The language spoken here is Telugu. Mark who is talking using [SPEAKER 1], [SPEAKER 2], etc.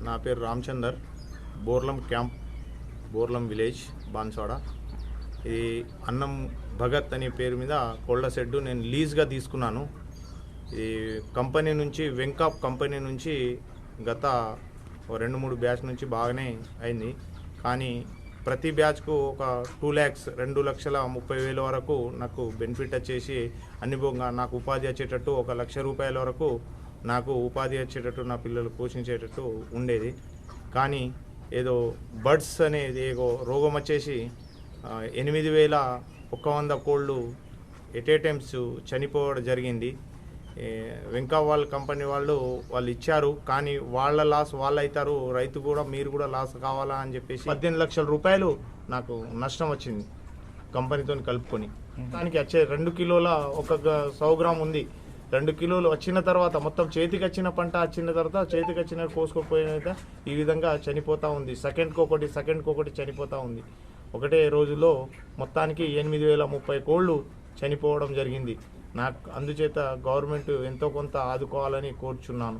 [SPEAKER 1] నా పేరు రామచందర్, బోర్లం క్యాంప్, బోర్లం విలేజ్, బాన్స్వాడ. ఇది అన్నం భగత్ అనే పేరు మీద కోళ్ళ షెడ్డు నేను లీజ్గా తీసుకున్నాను. ఈ కంపెనీ నుంచి, వెంకాప్ కంపెనీ నుంచి గత 2-3 బ్యాచ్ నుంచి బాగానే అయింది. కానీ ప్రతి బ్యాచ్కు ఒక 2 lakhs 2,30,000 వరకు నాకు బెనిఫిట్ వచ్చేసి అన్నిభంగా నాకు ఉపాధి వచ్చేటట్టు 1 లక్ష రూపాయల వరకు నాకు ఉపాధి వచ్చేటట్టు, నా పిల్లలు పోషించేటట్టు ఉండేది. కానీ ఏదో బర్డ్స్ అనేది ఏదో రోగం వచ్చేసి 8,100 కోళ్ళు ఎట్ ఏ టైమ్స్ చనిపోవడం జరిగింది. వెంకా వాళ్ళ కంపెనీ వాళ్ళు ఇచ్చారు, కానీ వాళ్ళ లాస్ వాళ్ళు అవుతారు, రైతు కూడా మీరు కూడా లాస్ కావాలా అని చెప్పేసి 18 లక్షల రూపాయలు నాకు నష్టం వచ్చింది కంపెనీతో కలుపుకొని. దానికి వచ్చే 2 కిలోల 100 గ్రామ్ ఉంది. 2 కిలోలు వచ్చిన తర్వాత మొత్తం చేతికి వచ్చిన పంట వచ్చిన తర్వాత చేతికి వచ్చిన కోసుకోకపోయిన ఈ విధంగా చనిపోతూ ఉంది. సెకండ్కి ఒకటి చనిపోతూ ఉంది. ఒకటే రోజులో మొత్తానికి 8,030 కోళ్ళు చనిపోవడం జరిగింది. నాకు అందుచేత గవర్నమెంట్ ఎంతో కొంత ఆదుకోవాలని కోరుచున్నాను.